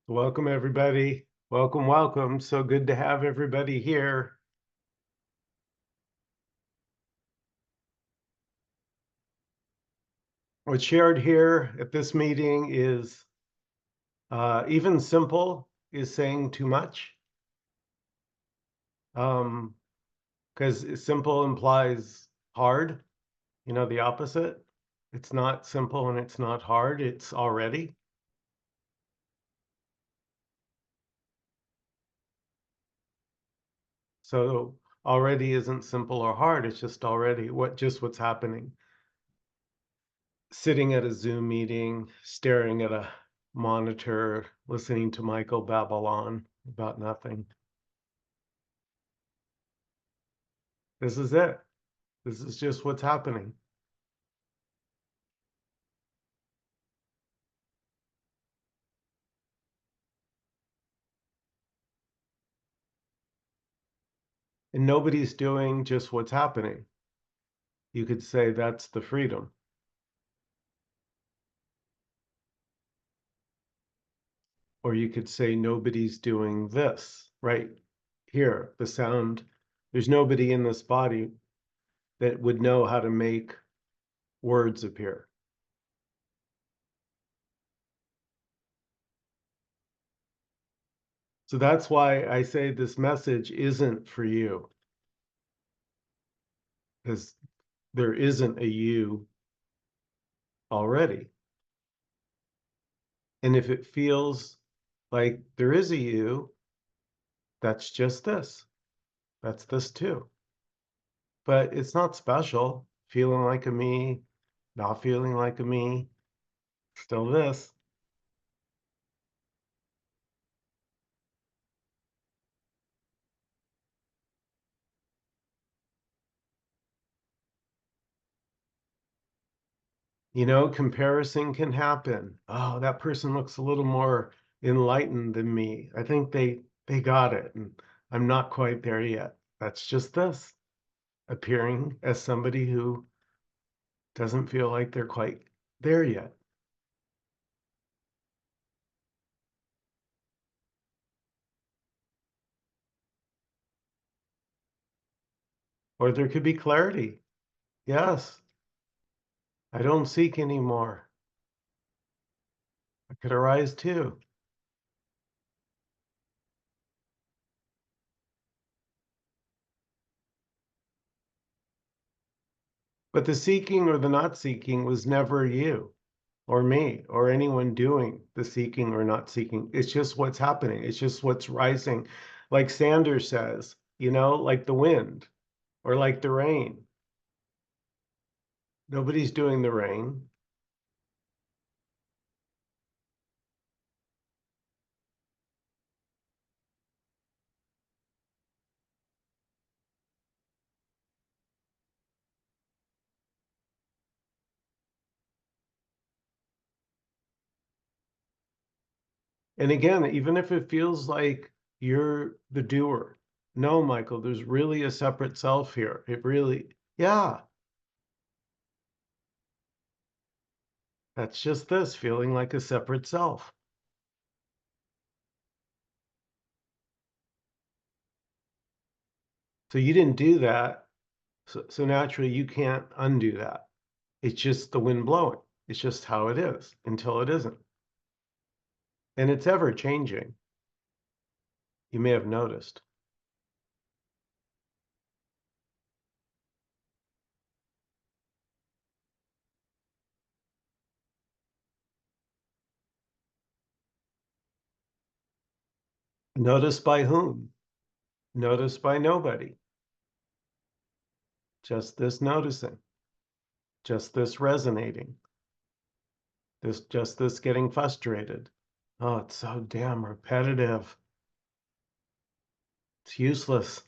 Welcome, everybody. Welcome, welcome. So good to have everybody here. What's shared here at this meeting is even simple is saying too much. Because simple implies hard, the opposite. It's not simple and it's not hard, it's already. So already isn't simple or hard, it's just already what's happening. Sitting at a Zoom meeting, staring at a monitor, listening to Michael babble on about nothing. This is it. This is just what's happening. And nobody's doing just what's happening. You could say that's the freedom. Or you could say nobody's doing this right here, the sound. There's nobody in this body that would know how to make words appear. So that's why I say this message isn't for you, because there isn't a you already. And if it feels like there is a you, that's just this. That's this too. But it's not special. Feeling like a me, not feeling like a me, still this. Comparison can happen. Oh, that person looks a little more enlightened than me. I think they got it, and I'm not quite there yet. That's just this, appearing as somebody who doesn't feel like they're quite there yet. Or there could be clarity. Yes, I don't seek anymore. It could arise too. But the seeking or the not seeking was never you or me or anyone doing the seeking or not seeking. It's just what's happening. It's just what's rising. Like Sanders says, like the wind or like the rain. Nobody's doing the rain. And again, even if it feels like you're the doer, no, Michael, there's really a separate self here. It really, yeah, that's just this feeling like a separate self. So you didn't do that. So naturally, you can't undo that. It's just the wind blowing. It's just how it is until it isn't. And it's ever changing. You may have noticed. Noticed by whom? Noticed by nobody. Just this noticing. Just this resonating. Just this getting frustrated. Oh, it's so damn repetitive. It's useless.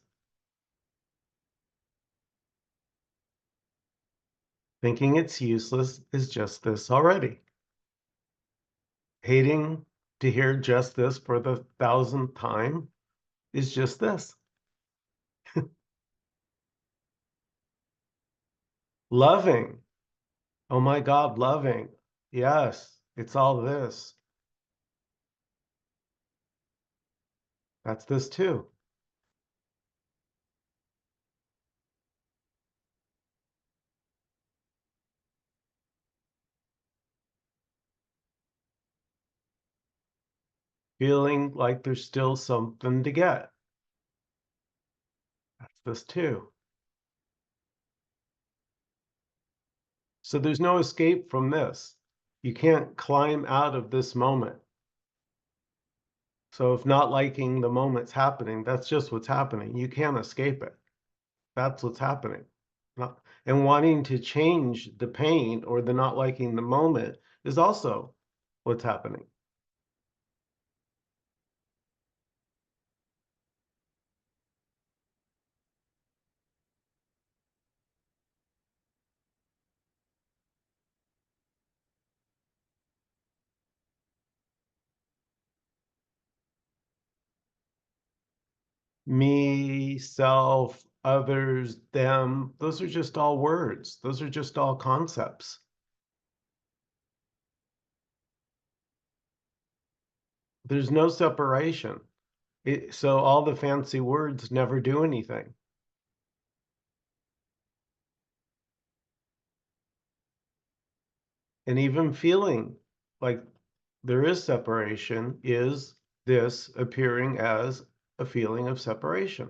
Thinking it's useless is just this already. Hating to hear just this for the 1000th time is just this. Loving. Oh my God, loving. Yes, it's all this. That's this too. Feeling like there's still something to get. That's this too. So there's no escape from this. You can't climb out of this moment. So if not liking the moment's happening, that's just what's happening. You can't escape it. That's what's happening. Not, and wanting to change the pain or the not liking the moment is also what's happening. Me, self, others, them, those are just all words. Those are just all concepts. There's no separation. So all the fancy words never do anything. And even feeling like there is separation is this appearing as a feeling of separation.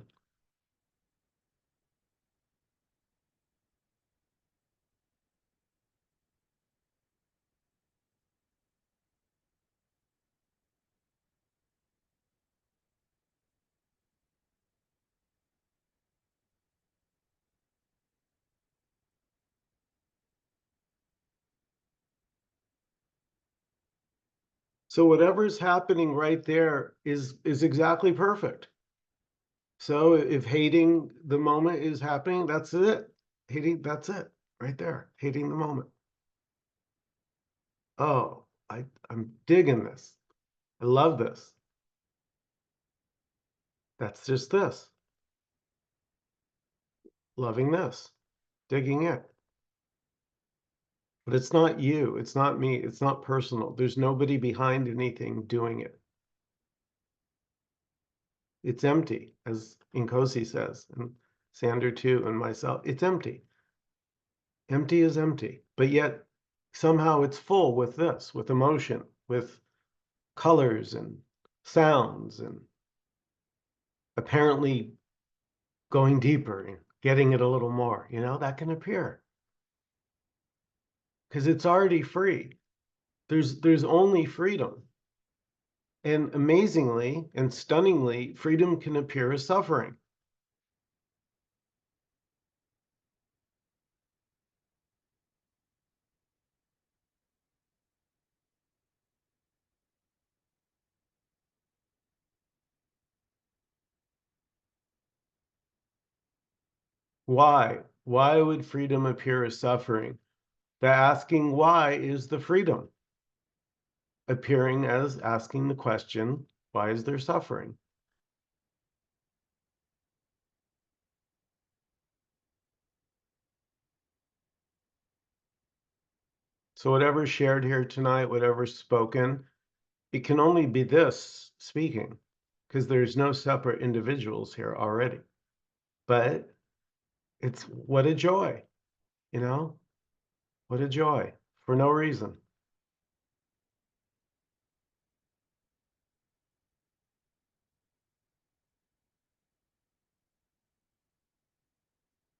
So whatever's happening right there is exactly perfect. So if hating the moment is happening, that's it. Hating, that's it. Right there. Hating the moment. Oh, I'm digging this. I love this. That's just this. Loving this. Digging it. But it's not you. It's not me. It's not personal. There's nobody behind anything doing it. It's empty, as Nkosi says, and Sander too, and myself. It's empty. Empty is empty. But yet somehow it's full with this, with emotion, with colors and sounds, and apparently going deeper and getting it a little more. That can appear because it's already free. There's only freedom. And amazingly and stunningly, freedom can appear as suffering. Why? Why would freedom appear as suffering? The asking why is the freedom, appearing as asking the question, why is there suffering? So whatever's shared here tonight, whatever's spoken, it can only be this speaking, because there's no separate individuals here already. But it's what a joy, you know? What a joy for no reason.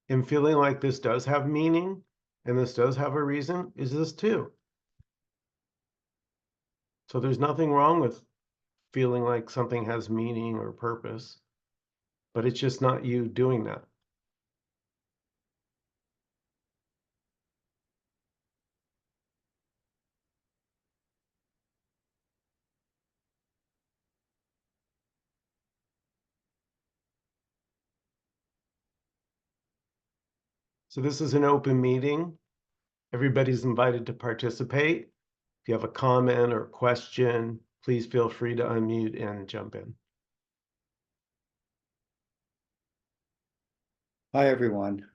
And feeling like this does have meaning and this does have a reason is this too. So there's nothing wrong with feeling like something has meaning or purpose, but it's just not you doing that. So this is an open meeting. Everybody's invited to participate. If you have a comment or question, please feel free to unmute and jump in. Hi, everyone.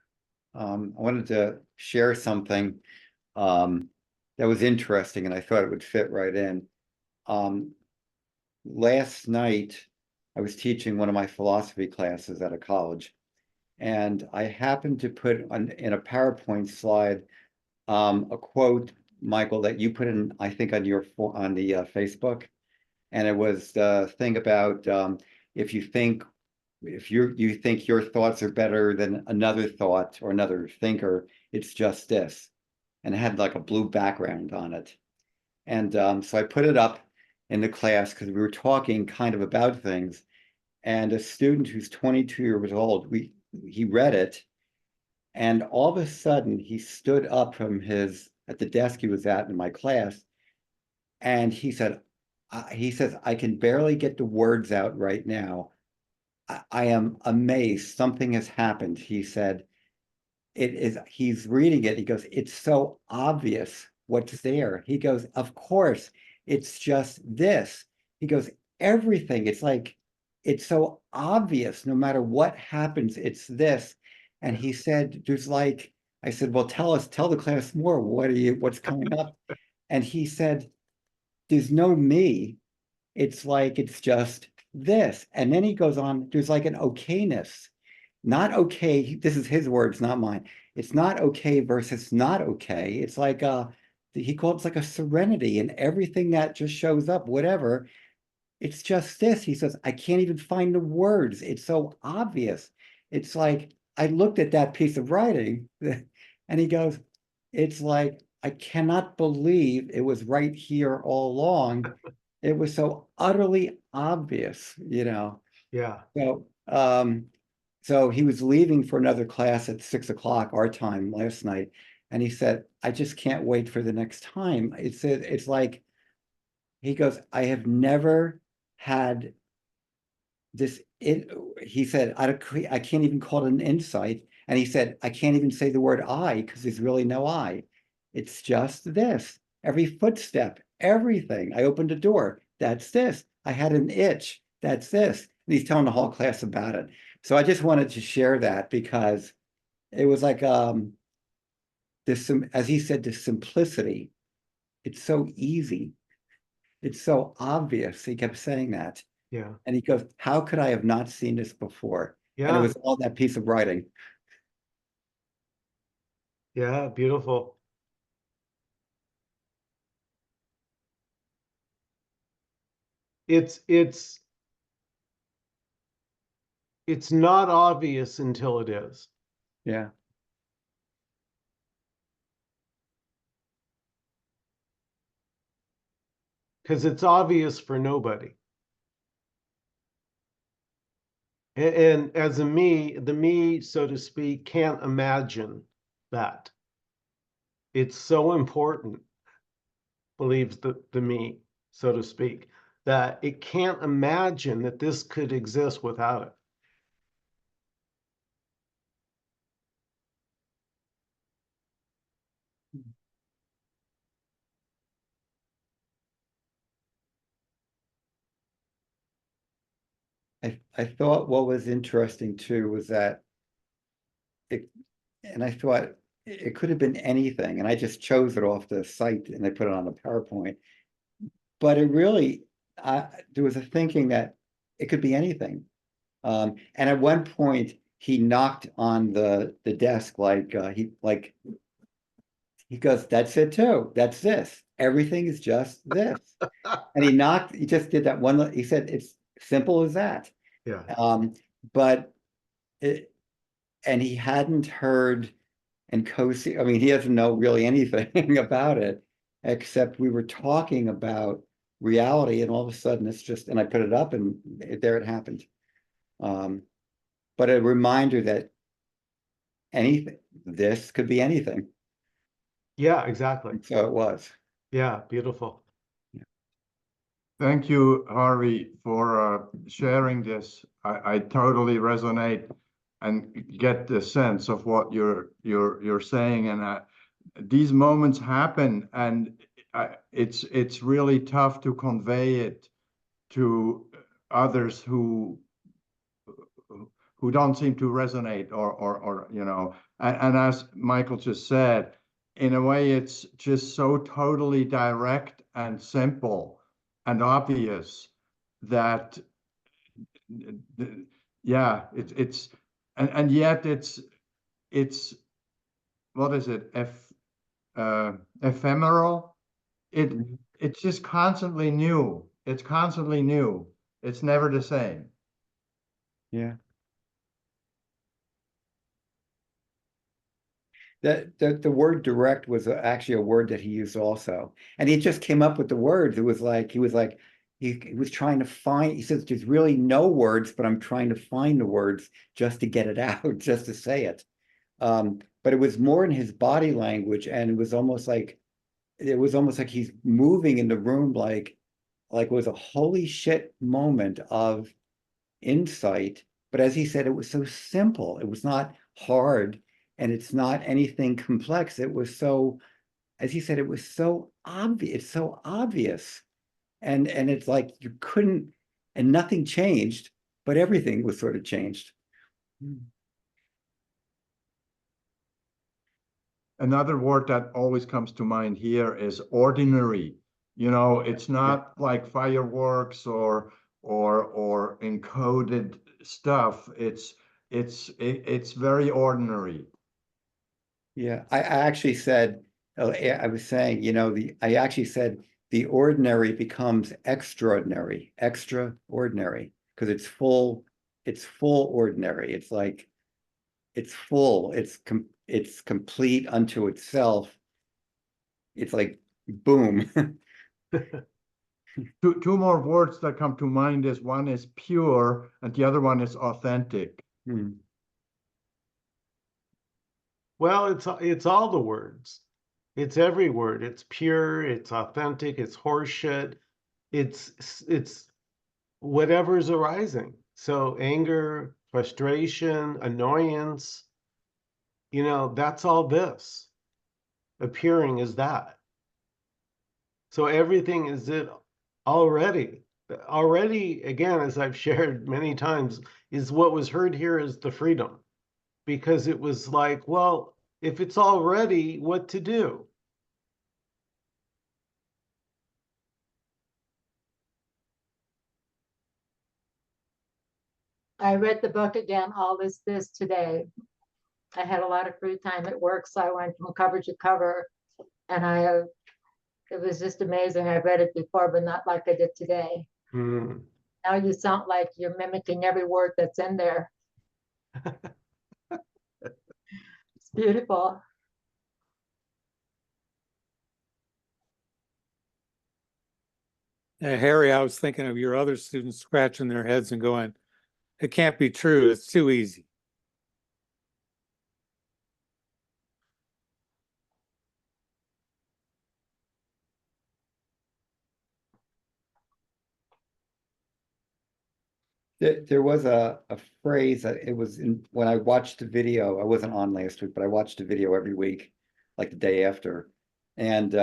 I wanted to share something that was interesting, and I thought it would fit right in. Last night, I was teaching one of my philosophy classes at a college, and I happened to put in a PowerPoint slide a quote, Michael, that you put in, I think, on the Facebook, and it was the thing about if you think you think your thoughts are better than another thought or another thinker, it's just this, and it had like a blue background on it. And so I put it up in the class because we were talking kind of about things. And a student who's 22 years old, he read it, and all of a sudden he stood up from at the desk he was at in my class, and he says, I can barely get the words out right now. I am amazed. Something has happened. He said, he's reading it. He goes, it's so obvious what's there. He goes, of course, it's just this. He goes, everything. It's like, it's so obvious. No matter what happens, it's this. And he said, I said, well, tell the class more. What's coming up? And he said, there's no me. It's like, it's just this. And then he goes on, there's like an okayness. Not okay. This is his words, not mine. It's not okay versus not okay. It's like he called it like a serenity, and everything that just shows up, whatever. It's just this. He says, I can't even find the words. It's so obvious. It's like I looked at that piece of writing and he goes, it's like I cannot believe it was right here all along. It was so utterly obvious, you know. Yeah. So he was leaving for another class at 6 o'clock our time last night, and he said, I just can't wait for the next time. It's like, he goes, I have never had this. He said, I can't even call it an insight. And he said, I can't even say the word I because there's really no I. It's just this. Every footstep, everything. I opened a door. That's this. I had an itch. That's this. And he's telling the whole class about it. So I just wanted to share that because it was like this, as he said, this simplicity. It's so easy. It's so obvious. He kept saying that. Yeah. And he goes, how could I have not seen this before? And it Yeah. was all that piece of writing. Yeah. Beautiful. It's not obvious until it is. Yeah. Because it's obvious for nobody. And as the me, so to speak, can't imagine that. It's so important, believes the me, so to speak, that it can't imagine that this could exist without it. I thought what was interesting too was that and I thought it could have been anything, and I just chose it off the site and I put it on the PowerPoint. But it really, there was a thinking that it could be anything. And at one point, he knocked on the desk he goes, "That's it too. That's this. Everything is just this." And he knocked. He just did that one. He said, "It's simple as that." Yeah. But it, and he hadn't heard Nkosi. I mean, he doesn't know really anything about it, except we were talking about reality, and all of a sudden it's just, and I put it up, and there it happened. But a reminder that anything, this could be anything. Yeah, exactly. And so it was. Yeah, beautiful. Thank you, Harvey, for sharing this. I totally resonate and get the sense of what you're saying, and these moments happen, and it's really tough to convey it to others who don't seem to resonate or you know. And as Michael just said, in a way, it's just so totally direct and simple and obvious that yeah, it's and yet it's what is it? Ephemeral. It Mhm. it's just constantly new. It's constantly new. It's never the same. Yeah. The word direct was actually a word that he used also. And he just came up with the words. It was like, he was trying to find, he says, there's really no words, but I'm trying to find the words just to get it out, just to say it. But it was more in his body language, and it was almost like he's moving in the room like it was a holy shit moment of insight. But as he said, it was so simple. It was not hard, and it's not anything complex. It was so, as he said, it was so obvious. It's so obvious, and it's like you couldn't, and nothing changed, but everything was sort of changed. Another word that always comes to mind here is ordinary. You know, it's Yeah. not like fireworks or encoded stuff. It's very ordinary. Yeah, I actually said, I was saying, I actually said the ordinary becomes extraordinary, because it's full ordinary. It's like, it's full, it's complete unto itself. It's like, boom. Two more words that come to mind is one is pure and the other one is authentic. Hmm. Well, it's all the words. It's every word. It's pure, it's authentic, it's horseshit. It's whatever's arising. So anger, frustration, annoyance, that's all this. Appearing is that. So everything is it already. Already, again, as I've shared many times, is what was heard here is the freedom. Because it was like, well, if it's already, what to do? I read the book again, All Is This, today. I had a lot of free time at work, so I went from cover to cover, and it was just amazing. I read it before, but not like I did today. Hmm. Now you sound like you're mimicking every word that's in there. It's beautiful. Harry, I was thinking of your other students scratching their heads and going, it can't be true. It's too easy. There was a phrase that it was in when I watched the video. I wasn't on last week, but I watched the video every week, like the day after. And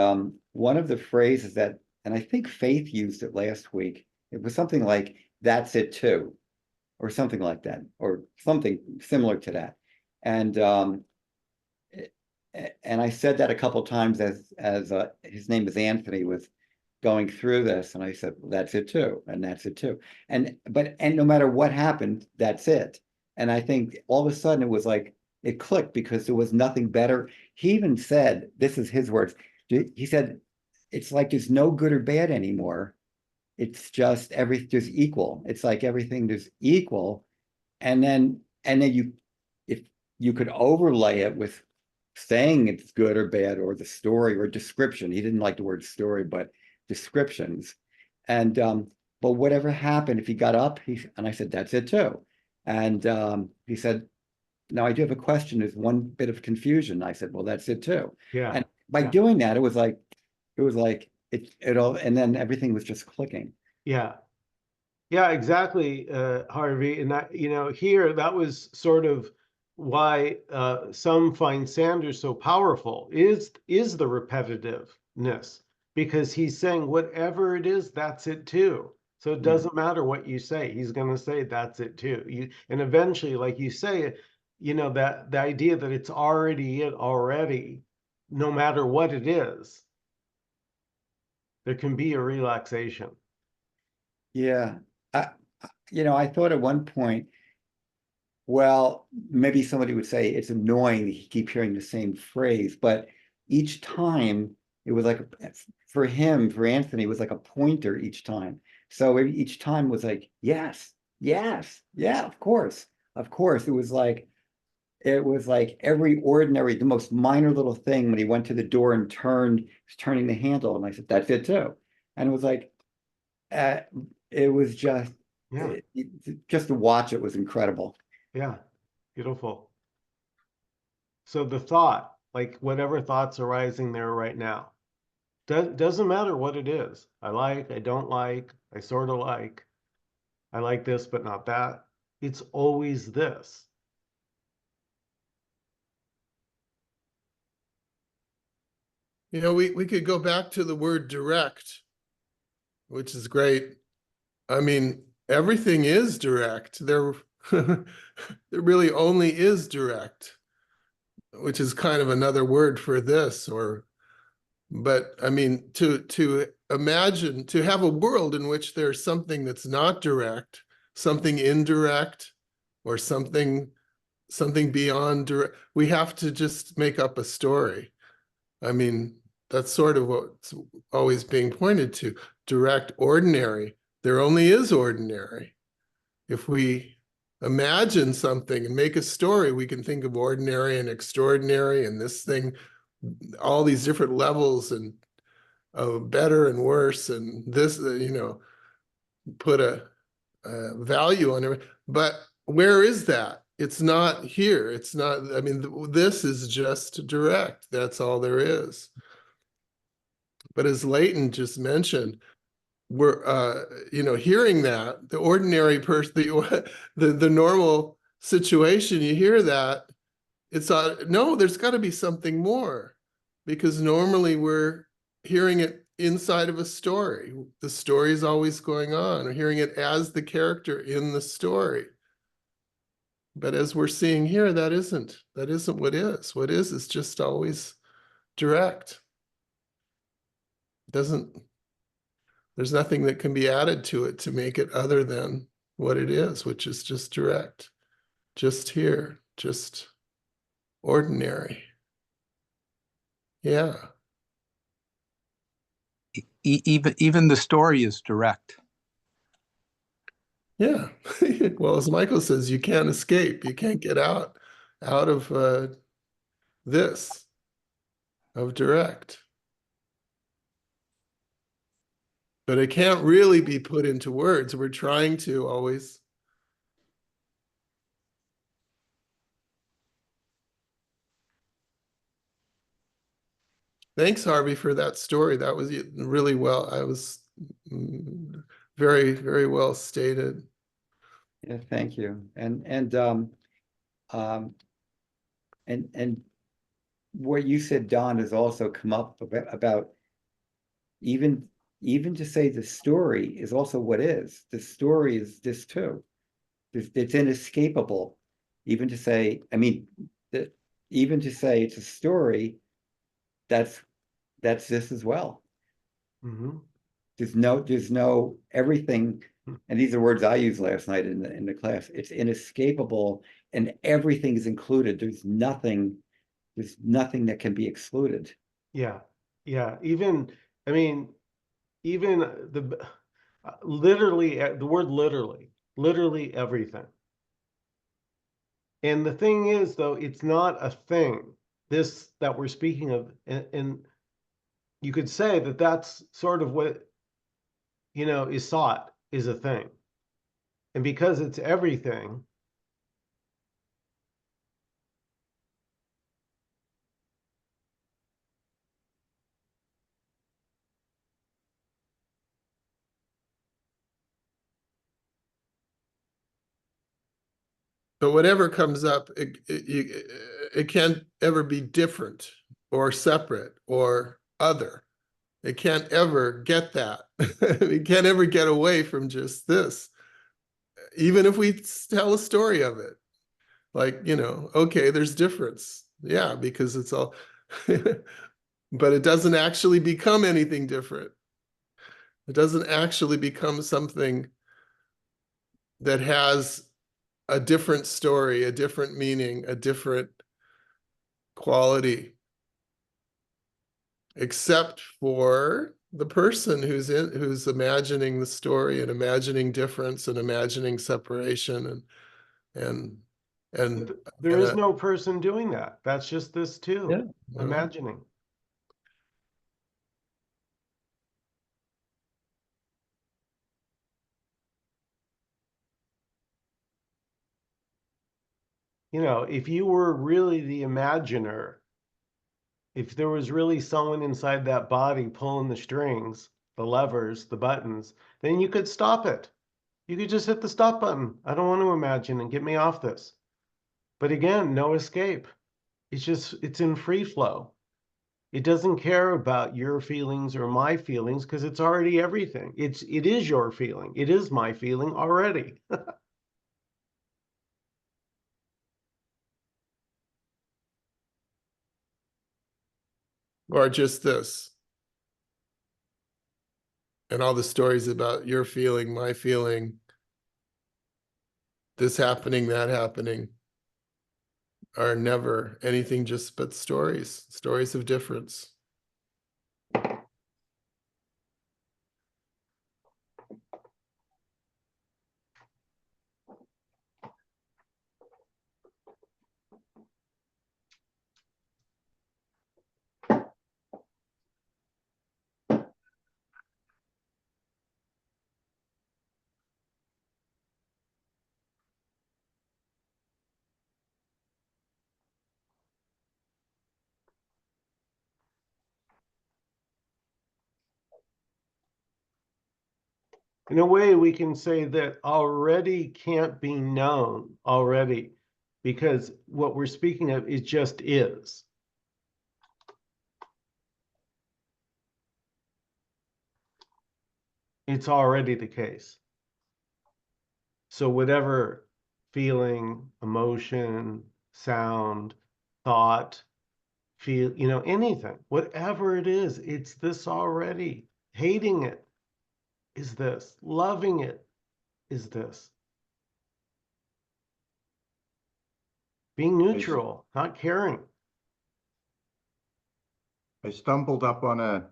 one of the phrases that, and I think Faith used it last week, it was something like, that's it too, or something like that, or something similar to that. And and I said that a couple of times as his name is Anthony, was going through this, and I said, well, that's it too, and that's it too. And no matter what happened, that's it. And I think all of a sudden it was like it clicked, because there was nothing better. He even said, this is his words, he said, it's like there's no good or bad anymore. It's just there's equal. It's like everything there's equal. And then if you could overlay it with saying it's good or bad, or the story or description. He didn't like the word story, but descriptions. And but whatever happened, if he got up, and I said, that's it too. And he said, now I do have a question. There's one bit of confusion. I said, well, that's it too. Yeah. And by doing that, it was like it all, and then everything was just clicking. Yeah. Yeah, exactly, Harvey. And that, here, that was sort of why some find Sanders so powerful is the repetitiveness, because he's saying whatever it is, that's it too. So it doesn't matter what you say. He's going to say that's it too. And eventually, like you say, that the idea that it's already it already, no matter what it is, there can be a relaxation. Yeah. I I thought at one point, well, maybe somebody would say it's annoying that you keep hearing the same phrase, but each time it was like, for him, for Anthony, it was like a pointer each time. So each time was like, yes, yes, yeah, of course, of course. It was like every ordinary, the most minor little thing when he went to the door and was turning the handle. And I said, that's it too. And it was like, uh, it was just, Yeah, just to watch it was incredible. yeah, beautiful. So the thought, like whatever thoughts arising there right now, doesn't matter what it is. I like, I don't like, I sort of like, I like this, but not that. It's always this. We could go back to the word direct, which is great. I mean, everything is direct. There really only is direct, which is kind of another word for this, but I mean, to imagine, to have a world in which there's something that's not direct, something indirect, or something beyond direct, we have to just make up a story. I mean, that's sort of what's always being pointed to. Direct, ordinary. There only is ordinary. If we imagine something and make a story, we can think of ordinary and extraordinary and this thing, all these different levels and better and worse and this, put a value on it. But where is that? It's not here. It's not, I mean, this is just direct. That's all there is. But as Leighton just mentioned, we're hearing that, the ordinary person, the normal situation, you hear that, it's no, there's got to be something more, because normally we're hearing it inside of a story. The story is always going on, or hearing it as the character in the story. But as we're seeing here, that isn't what is. What is just always direct. There's nothing that can be added to it to make it other than what it is, which is just direct, just here, just ordinary. Yeah. Even the story is direct. Yeah. Well, as Michael says, you can't escape. You can't get out of this, of direct. But it can't really be put into words. We're trying to always. Thanks, Harvey, for that story. That was really well. I was very, very well stated. Yeah, thank you. And what you said, Don, has also come up about even to say the story is also what is. The story is this too. It's inescapable. Even to say, I mean, even to say it's a story, that's this as well. Mm-hmm. There's no everything, and these are words I used last night in the class. It's inescapable, and everything is included. There's nothing that can be excluded. Yeah, yeah. Even, I mean, even the literally, the word literally everything. And the thing is, though, it's not a thing. This that we're speaking of, and you could say that that's sort of what is sought, is a thing. And because it's everything, But whatever comes up, it can't ever be different or separate or other. It can't ever get that. It can't ever get away from just this. Even if we tell a story of it, like, okay, there's difference. Yeah, because it's all, but it doesn't actually become anything different. It doesn't actually become something that has a different story, a different meaning, a different quality, except for the person who's imagining the story and imagining difference and imagining separation and There and is no person doing that. That's just this too. Yeah. well, Imagining. You know, if you were really the imaginer, if there was really someone inside that body pulling the strings, the levers, the buttons, then you could stop it. You could just hit the stop button. I don't want to imagine and get me off this. But again, no escape. It's in free flow. It doesn't care about your feelings or my feelings because it's already everything. It is your feeling. It is my feeling already. or just this. And all the stories about your feeling, my feeling, this happening, that happening, are never anything just but stories, stories of difference. In a way, we can say that already can't be known already because what we're speaking of, it just is. It's already the case. So whatever feeling, emotion, sound, thought, feel, you know, anything, whatever it is, it's this already. Hating it is this. Loving it is this. Being neutral, not caring. I stumbled up on a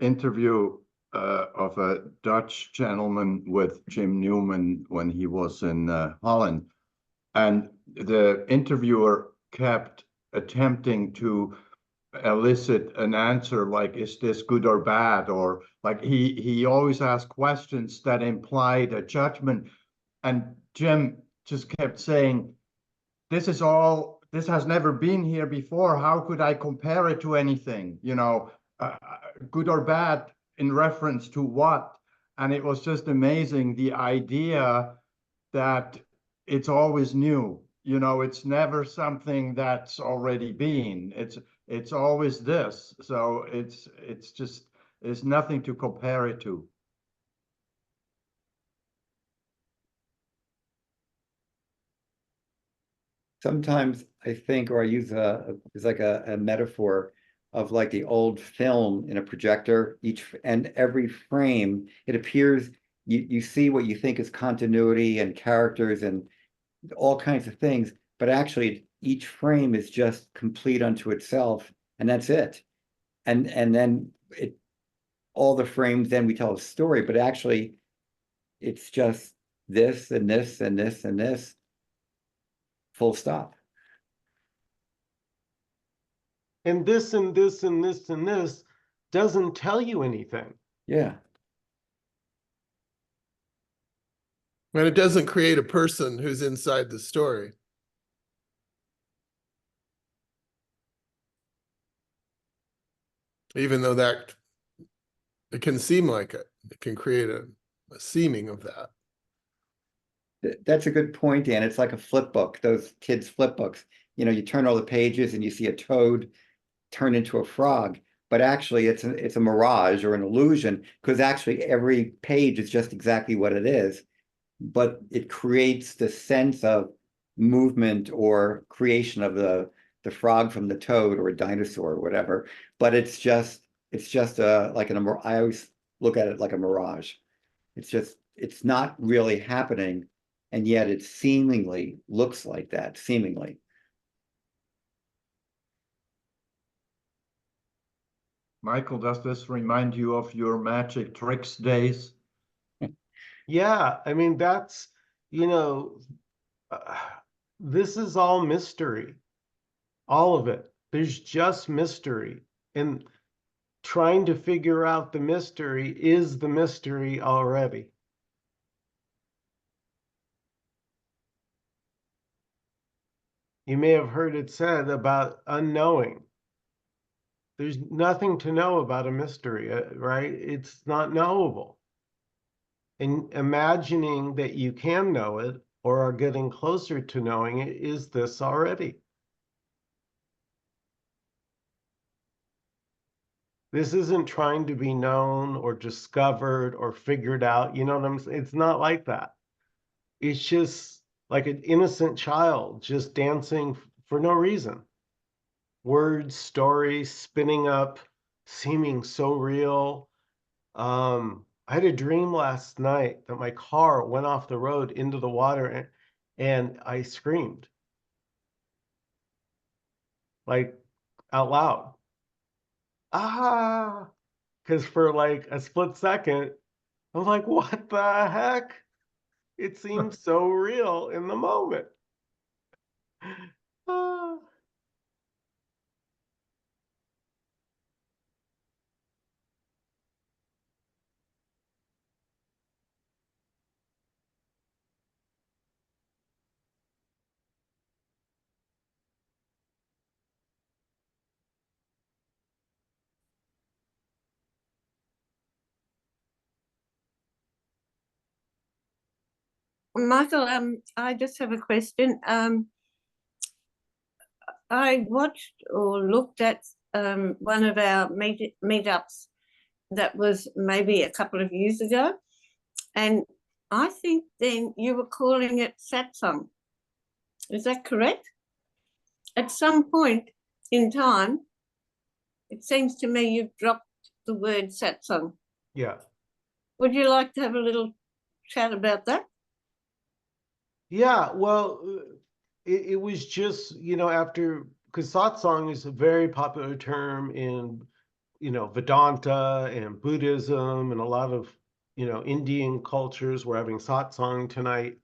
interview of a Dutch gentleman with Jim Newman when he was in Holland. And the interviewer kept attempting to elicit an answer like, is this good or bad? Or like he always asked questions that implied a judgment. And Jim just kept saying, this has never been here before. How could I compare it to anything? You know, good or bad in reference to what? And it was just amazing, the idea that it's always new. You know, it's never something that's already been. It's always this. So it's just, there's nothing to compare it to. Sometimes I think, or I use it's like a metaphor of like the old film in a projector, and every frame, it appears you see what you think is continuity and characters and all kinds of things, but actually each frame is just complete unto itself, and that's it. And then all the frames, then we tell a story, but actually it's just this and this and this and this, full stop. And this and this and this and this doesn't tell you anything. Yeah. And it doesn't create a person who's inside the story. Even though that it can seem like it. It can create a seeming of that. That's a good point, Dan. It's like a flip book, those kids' flip books. You know, you turn all the pages and you see a toad turn into a frog, but actually it's a mirage or an illusion, because actually every page is just exactly what it is, but it creates the sense of movement or creation of the frog from the toad or a dinosaur or whatever. But it's just like I always look at it like a mirage. It's not really happening. and yet it seemingly looks like that, seemingly. Michael, does this remind you of your magic tricks days? Yeah, I mean, that's, you know, uh, this is all mystery, all of it. There's just mystery. And trying to figure out the mystery is the mystery already. You may have heard it said about unknowing. There's nothing to know about a mystery, right? It's not knowable. And imagining that you can know it or are getting closer to knowing it is this already. This isn't trying to be known or discovered or figured out. You know what I'm saying? It's not like that. It's just like an innocent child just dancing for no reason. Words, stories spinning up, seeming so real. I had a dream last night that my car went off the road into the water and I screamed like out loud. Ah, because for like a split second, I was like, what the heck? It seemed so real in the moment. Ah. Michael, I just have a question. I watched or looked at one of our meetups that was maybe a couple of years ago, and I think then you were calling it satsang. Is that correct? At some point in time, it seems to me you've dropped the word satsang. Yeah. Would you like to have a little chat about that? Yeah, well, it was just, you know, after, because satsang is a very popular term in, you know, Vedanta and Buddhism and a lot of, you know, Indian cultures. We're having satsang tonight.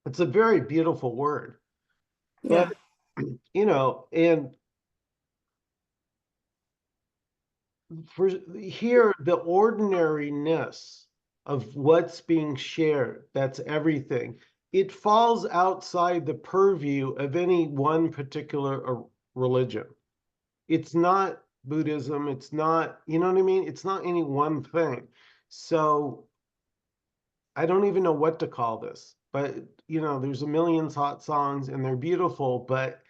It's a very beautiful word, but, you know, and for here, the ordinariness of what's being shared, that's everything. It falls outside the purview of any one particular religion. It's not Buddhism. It's not, you know what I mean? It's not any one thing. So I don't even know what to call this, but you know, there's a million satsangs and they're beautiful, but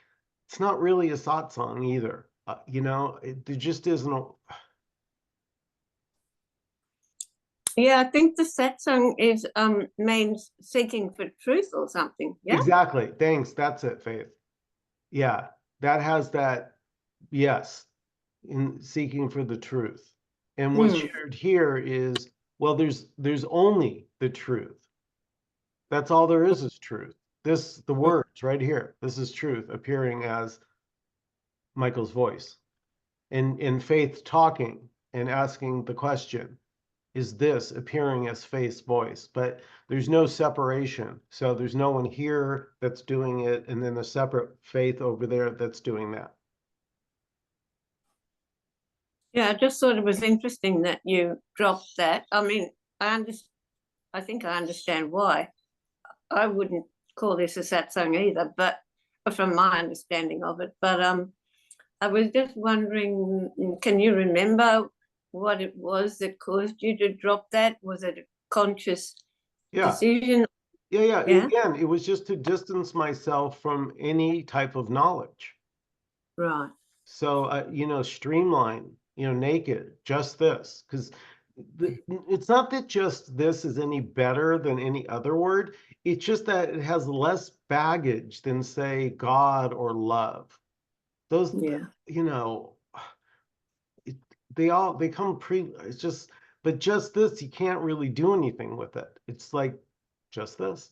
it's not really a satsang either. You know, there just isn't a, Yeah, I think the satsang is means seeking for truth or something. Yeah. exactly. Thanks. That's it, Faith. Yeah, that has that, yes, in seeking for the truth. And what's shared here is, well, there's only the truth. That's all there is truth. This, the words right here, this is truth appearing as Michael's voice. And Faith talking and asking the question, is this appearing as Faith's voice? But there's no separation. So there's no one here that's doing it, and then a separate Faith over there that's doing that. Yeah, I just thought it was interesting that you dropped that. I mean, I think I understand why. I wouldn't call this a satsang either, but from my understanding of it. But I was just wondering, can you remember what it was that caused you to drop that? Was it a conscious decision? Yeah. Again, it was just to distance myself from any type of knowledge. Right. So, you know, streamline, you know, naked, just this, because it's not that just this is any better than any other word. It's just that it has less baggage than, say, God or love. Those, you know, they come it's just, but just this, you can't really do anything with it. It's like just this.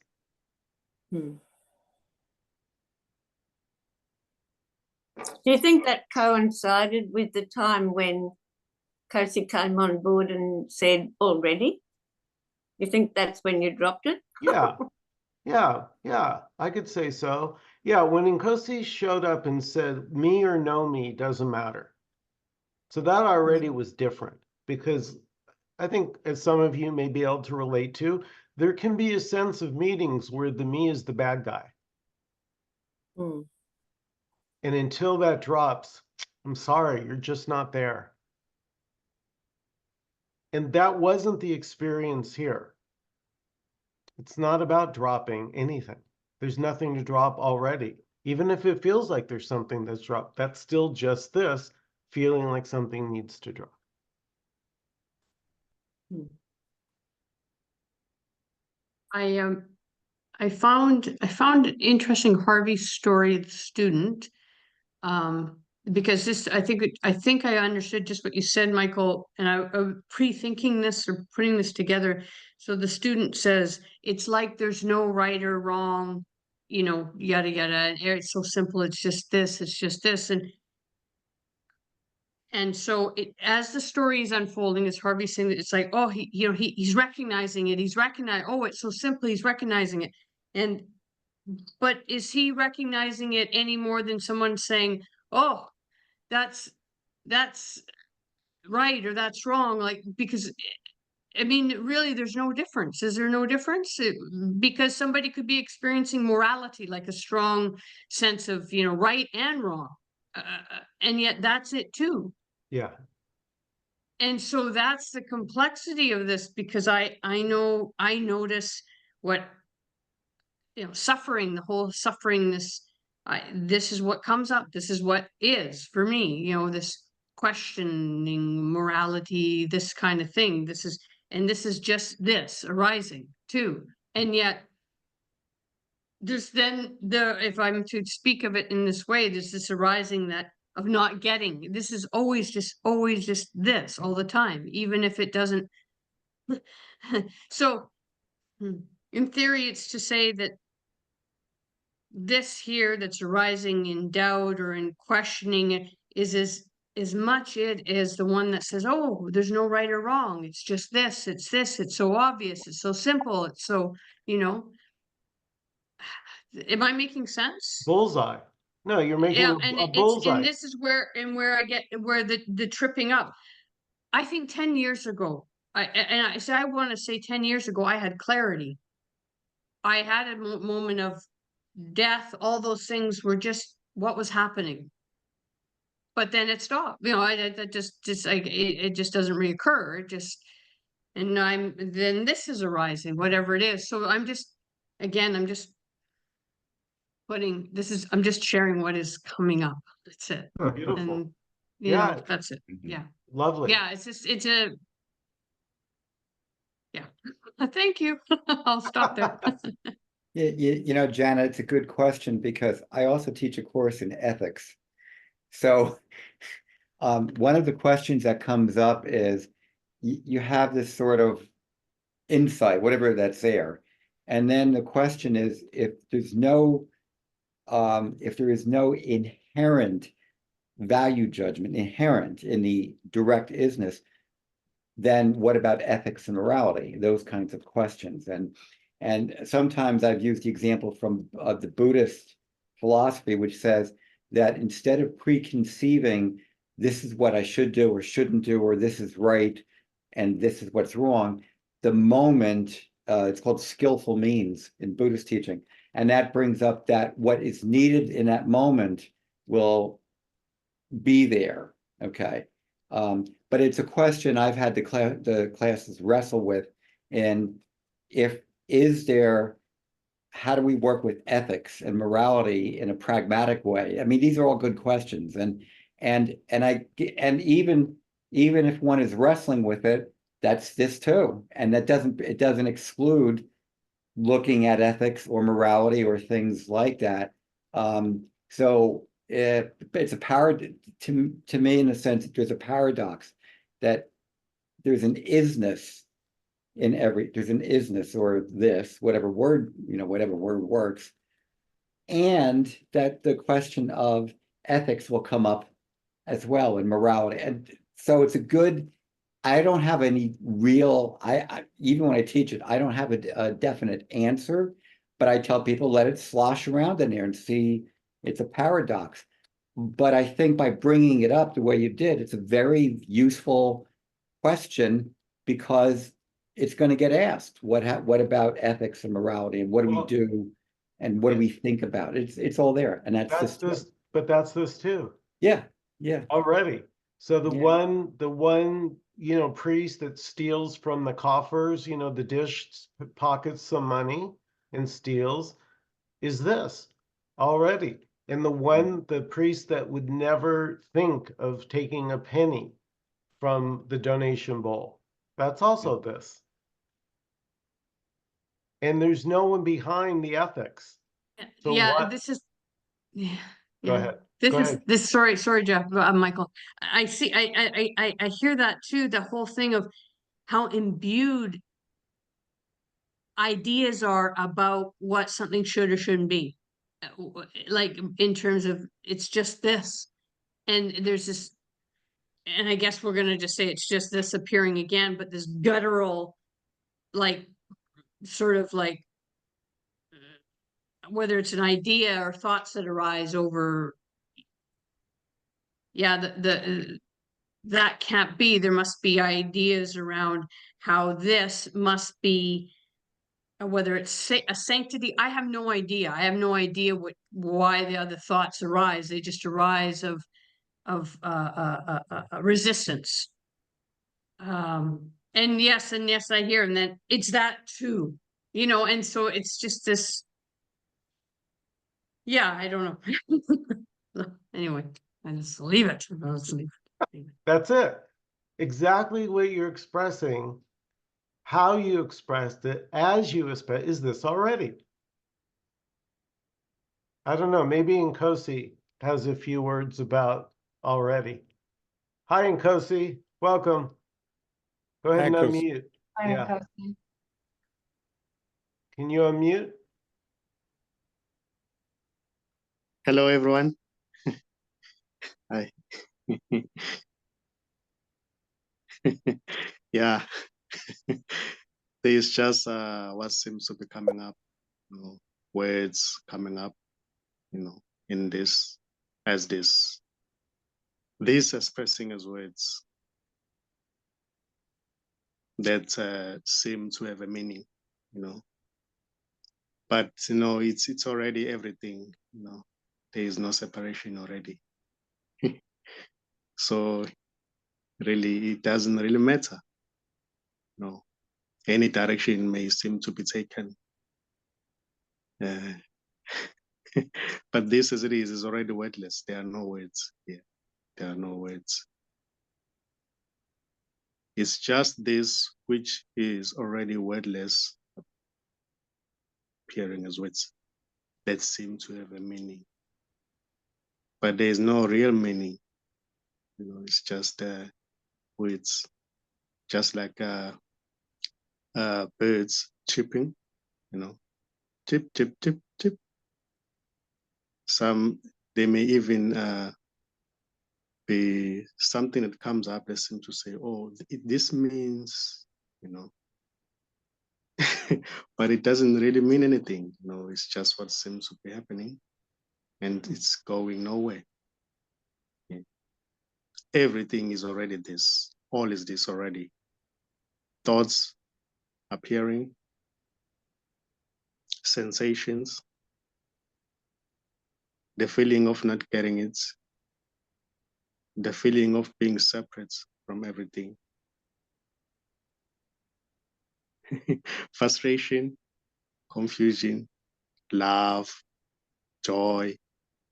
Hmm. Do you think that coincided with the time when Kosi came on board and said already? You think that's when you dropped it? Yeah, yeah, I could say so. Yeah, when Nkosi showed up and said, me or no me doesn't matter. So that already was different, because I think, as some of you may be able to relate to, there can be a sense of meetings where the me is the bad guy. Hmm. And until that drops, I'm sorry, you're just not there. And that wasn't the experience here. It's not about dropping anything. There's nothing to drop already. Even if it feels like there's something that's dropped, that's still just this feeling like something needs to drop. I found it interesting, Harvey's story of the student. Because this, I think I understood just what you said, Michael, and I pre-thinking this or putting this together. So the student says, it's like there's no right or wrong, you know, yada, yada. And it's so simple. It's just this, it's just this. And so as the story is unfolding, as Harvey's saying, that it's like, oh, he's recognizing it. He's recognizing, oh, it's so simple. He's recognizing it. But is he recognizing it any more than someone saying, oh, that's right or that's wrong? Like, because I mean, really, there's no difference. Is there no difference? Because somebody could be experiencing morality, like a strong sense of, right and wrong. And yet that's it too. Yeah. And so that's the complexity of this, because I notice what, suffering, the whole suffering, this is what comes up. This is what is for me, this questioning morality, this kind of thing. This is just this arising too. And yet there's then if I'm to speak of it in this way, there's this arising that of not getting. This is always just this all the time, even if it doesn't. So in theory, it's to say that this here that's arising in doubt or in questioning is as much it as the one that says, oh, there's no right or wrong. It's just this, it's so obvious, it's so simple, it's so, am I making sense? Bullseye. No, you're making Yeah, a and bullseye. this is where I get where the tripping up. I think 10 years ago, I want to say 10 years ago, I had clarity. I had a moment of death, all those things were just what was happening. But then it stopped. That just like it just doesn't reoccur. And then this is arising, whatever it is. So I'm just I'm just sharing what is coming up. That's it. Beautiful. And Yeah. that's it. Yeah. Lovely. Yeah, yeah. Thank you. I'll stop there. Janet, it's a good question, because I also teach a course in ethics. So one of the questions that comes up is you have this sort of insight, whatever that's there. And then the question is, if there is no inherent value judgment inherent in the direct isness, then what about ethics and morality? Those kinds of questions. And sometimes I've used the example from the Buddhist philosophy, which says that instead of preconceiving this is what I should do or shouldn't do, or this is right and this is what's wrong, the moment, it's called skillful means in Buddhist teaching. And that brings up that what is needed in that moment will be there, okay? But it's a question I've had the classes wrestle with, and how do we work with ethics and morality in a pragmatic way? I mean, these are all good questions, and even if one is wrestling with it, that's this too, and it doesn't exclude looking at ethics or morality or things like that. So it's a paradox to me, in a sense that there's a paradox, that there's an isness in every, there's an isness or this, whatever word, whatever word works. And that the question of ethics will come up as well, and morality. And so it's a good, I don't have any real, even when I teach it, I don't have a definite answer, but I tell people, let it slosh around in there and see, it's a paradox. But I think by bringing it up the way you did, it's a very useful question, because it's going to get asked. What about ethics and morality, and what do we Well, do, and what do we think about? It's all there, and that's that's this, but that's this too yeah already. So the Yeah. one priest that steals from the coffers, the dish, pockets some money and steals, is this already. And the priest that would never think of taking a penny from the donation bowl, that's also this. And there's no one behind the ethics. So Yeah, what? this is, yeah. Go yeah. ahead. This Go is ahead. this. Sorry, Jeff, Michael. I see. I hear that too. The whole thing of how imbued ideas are about what something should or shouldn't be, like in terms of it's just this, and there's this, and I guess we're gonna just say it's just this appearing again, but this guttural, like sort of like whether it's an idea or thoughts that arise over, yeah, that can't be. There must be ideas around how this must be, whether it's a sanctity. I have no idea. I have no idea why the other thoughts arise. They just arise of resistance. And yes, I hear, and then it's that too, and so it's just this. Yeah, I don't know. Anyway, I just leave it. I'll just leave it. That's it. Exactly what you're expressing, how you expressed it, as you express, is this already. I don't know, maybe Nkosi has a few words about already. Hi, Nkosi, welcome. Go ahead and Hi, Nkosi. unmute. Yeah. Can you unmute? Hello, everyone. Hi. Yeah, there's just what seems to be coming up, words coming up, in this, as this expressing as words that seem to have a meaning, but it's already everything, there is no separation already. So really, it doesn't really matter. No, any direction may seem to be taken. But this as it is already wordless. There are no words here. There are no words. It's just this which is already wordless appearing as words that seem to have a meaning. But there is no real meaning. It's just words, just like birds chirping, chip, chip, chip, chip. They may even be something that comes up that seems to say, oh, this means, but it doesn't really mean anything. It's just what seems to be happening, and it's going nowhere. Yeah. Everything is already this. All is this already. Thoughts appearing, sensations, the feeling of not getting it, the feeling of being separate from everything. Frustration, confusion, love, joy,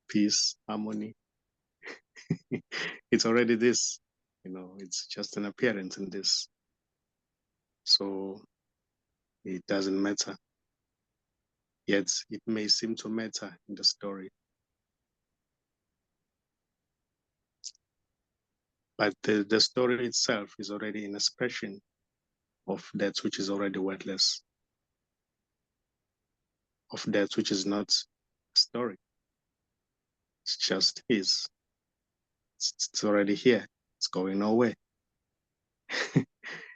peace, harmony. It's already this, it's just an appearance in this. So it doesn't matter. Yet it may seem to matter in the story. But the story itself is already an expression of that which is already wordless, of that which is not a story. It's just is. It's already here. It's going nowhere.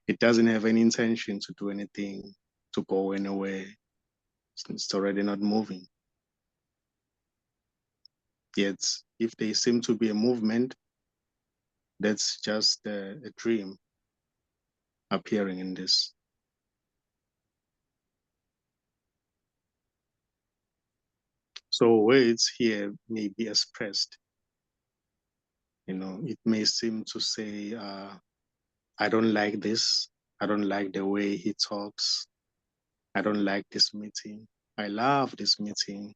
It doesn't have any intention to do anything, to go anywhere. It's already not moving. Yet, if they seem to be a movement, that's just a dream appearing in this. So words here may be expressed. You know, it may seem to say, I don't like this. I don't like the way he talks. I don't like this meeting. I love this meeting.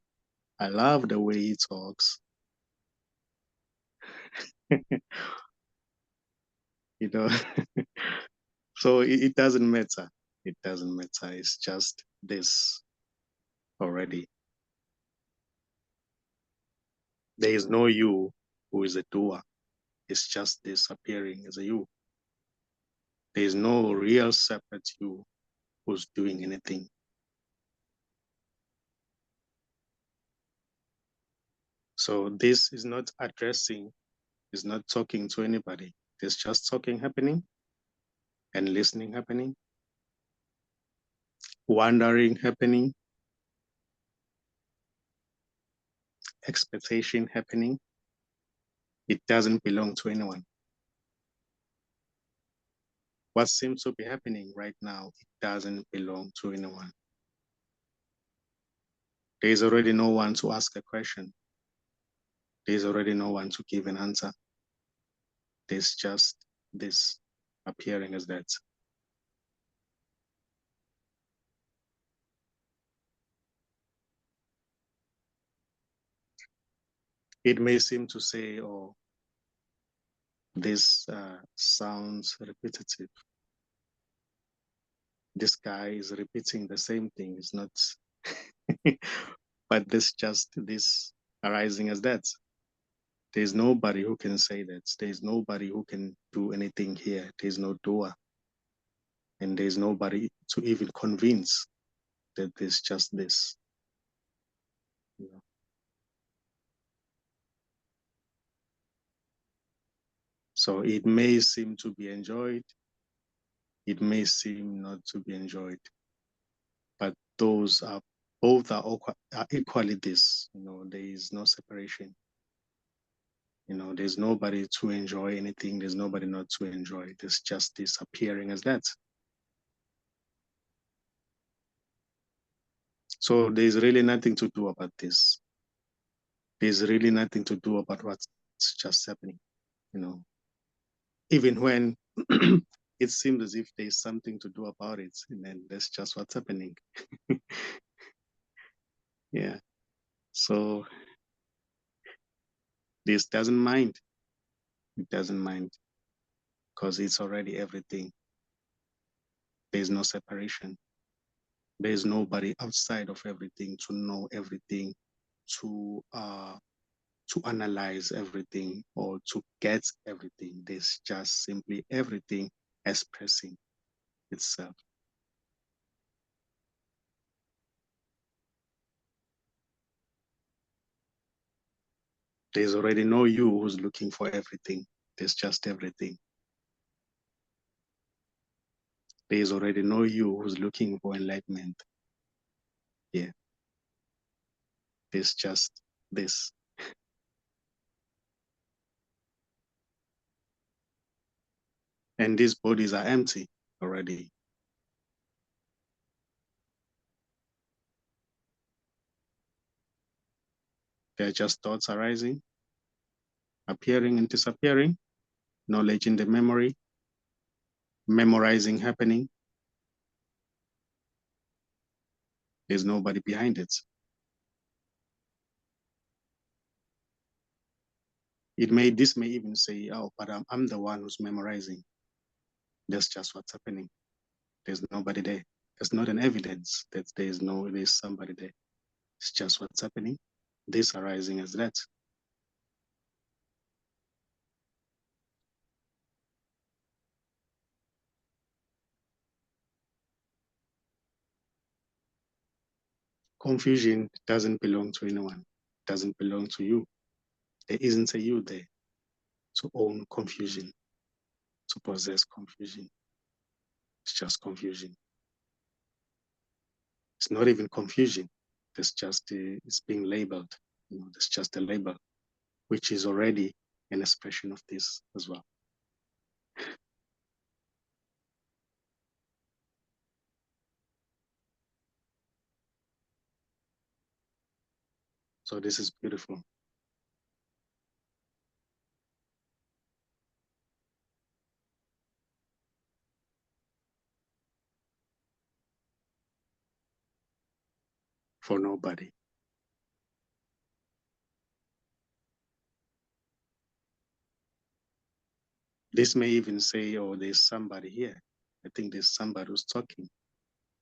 I love the way he talks. You know, so it doesn't matter. It doesn't matter. It's just this already. There is no you who is a doer. It's just this appearing as a you. There is no real separate you who's doing anything. So this is not addressing, is not talking to anybody. There's just talking happening and listening happening, wondering happening, expectation happening. It doesn't belong to anyone. What seems to be happening right now, it doesn't belong to anyone. There is already no one to ask a question. There is already no one to give an answer. There's just this appearing as that. It may seem to say, oh, this sounds repetitive. This guy is repeating the same thing. It's not, but this just this arising as that. There's nobody who can say that. There's nobody who can do anything here. There's no doer. And there's nobody to even convince that there's just this. You know? So it may seem to be enjoyed. It may seem not to be enjoyed. But those are both are equally this. You know, there is no separation. You know, there's nobody to enjoy anything. There's nobody not to enjoy. There's just this appearing as that. So there's really nothing to do about this. There's really nothing to do about what's just happening. You know, even when it seems as if there's something to do about it, and then that's just what's happening. Yeah. So this doesn't mind. It doesn't mind because it's already everything. There's no separation. There's nobody outside of everything to know everything, to analyze everything or to get everything. There's just simply everything expressing itself. There's already no you who's looking for everything. There's just everything. There's already no you who's looking for enlightenment. Yeah. There's just this. And these bodies are empty already. They're just thoughts arising, appearing and disappearing, knowledge in the memory, memorizing happening. There's nobody behind it. This may even say, oh, but I'm the one who's memorizing. That's just what's happening. There's nobody there. There's not an evidence that there's somebody there. It's just what's happening. This arising as that. confusion doesn't belong to anyone, doesn't belong to you. There isn't a you there to own confusion, to possess confusion. It's just confusion. It's not even confusion. It's just it's being labeled. You know, it's just a label, which is already an expression of this as well. So this is beautiful. For nobody. This may even say, oh, there's somebody here. I think there's somebody who's talking.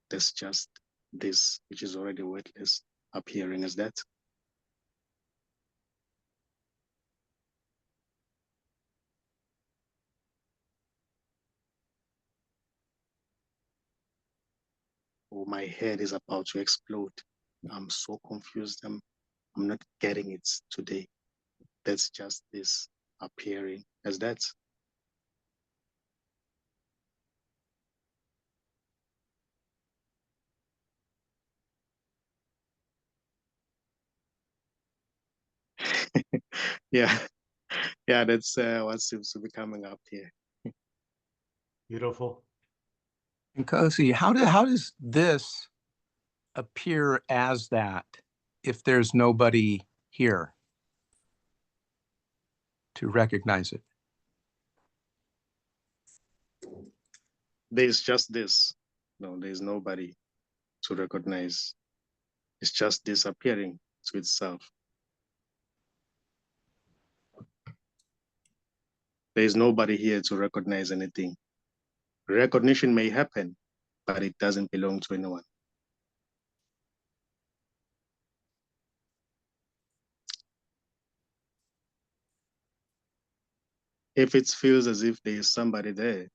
That's just this, which is already wordless, appearing as that. Oh, my head is about to explode. I'm so confused. I'm not getting it today. That's just this appearing as that. Yeah, yeah, that's what seems to be coming up here. Beautiful. Nkosi, how does this appear as that if there's nobody here to recognize it? There's just this. No, there's nobody to recognize. It's just disappearing to itself. There's nobody here to recognize anything. Recognition may happen, but it doesn't belong to anyone. If it feels as if there is somebody there,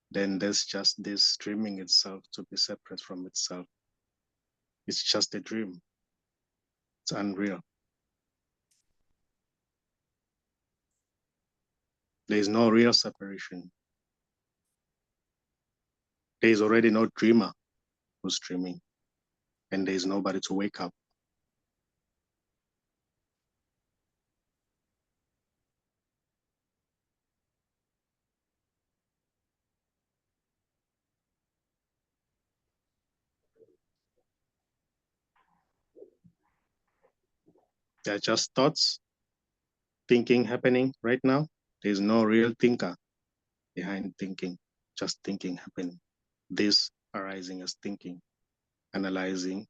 then there's just this dreaming itself to be separate from itself. It's just a dream. It's unreal. There is no real separation. There is already no dreamer who's dreaming, and there is nobody to wake up. They're just thoughts, thinking happening right now. There's no real thinker behind thinking, just thinking happening. This arising as thinking, analyzing,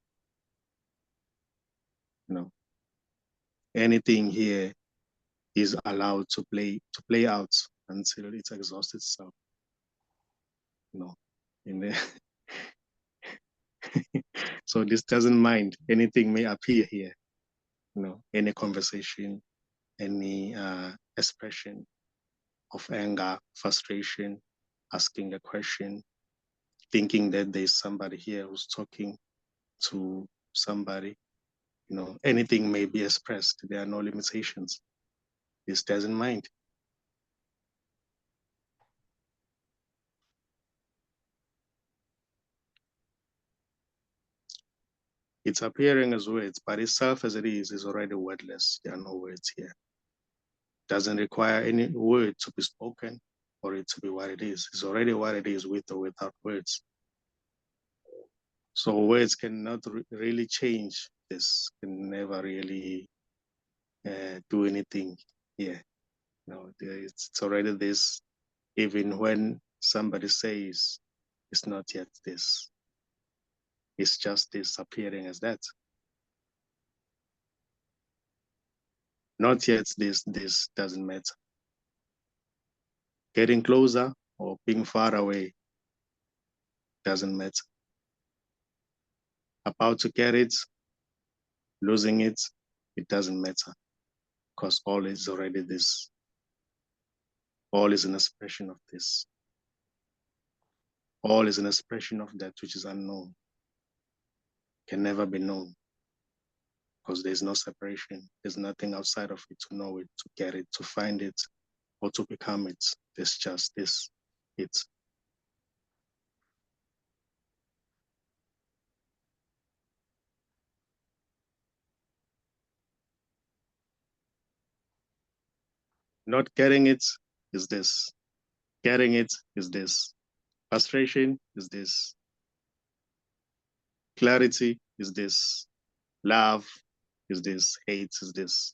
anything here is allowed to play out until it exhausts itself. In there. So this doesn't mind. Anything may appear here. Any conversation, any expression of anger, frustration, asking a question, thinking that there's somebody here who's talking to somebody. Anything may be expressed. There are no limitations. This doesn't mind. It's appearing as words, but itself as it is already wordless. There are no words here. Doesn't require any word to be spoken for it to be what it is. It's already what it is with or without words. So words cannot really change this, can never really do anything here. It's already this, even when somebody says it's not yet this. It's just this appearing as that. Not yet this doesn't matter. Getting closer or being far away doesn't matter. About to get it, losing it, it doesn't matter, because all is already this. All is an expression of this. All is an expression of that which is unknown. can never be known. Because there's no separation. There's nothing outside of it to know it, to get it, to find it, or to become it. There's just this, it's. Not getting it is this. Getting it is this. Frustration is this. Clarity is this. Love is this. Hate is this.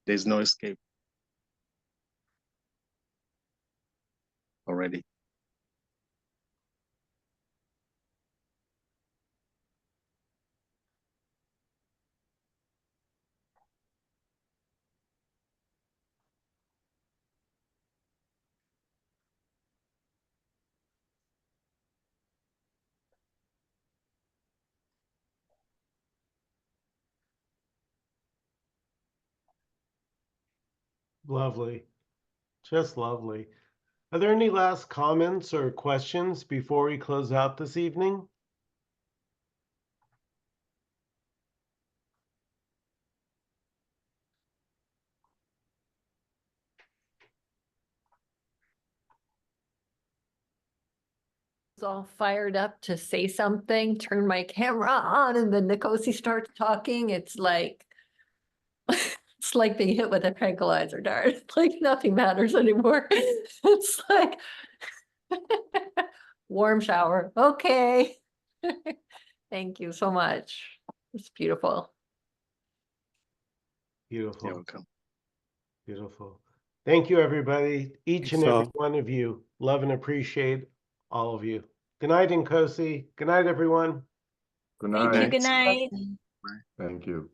There's no escape already. Lovely. Just lovely. Are there any last comments or questions before we close out this evening? All fired up to say something, turn my camera on, and then Nkosi starts talking. It's like it's like being hit with a tranquilizer dart. Like nothing matters anymore. It's like warm shower. Okay. Thank you so much. It's beautiful. Beautiful. You're welcome. Beautiful. Thank you, everybody. Each and Thanks, every all. one of you. Love and appreciate all of you. Good night, Nkosi. Good night, everyone. Good Thank you. night. Good night. Thank you.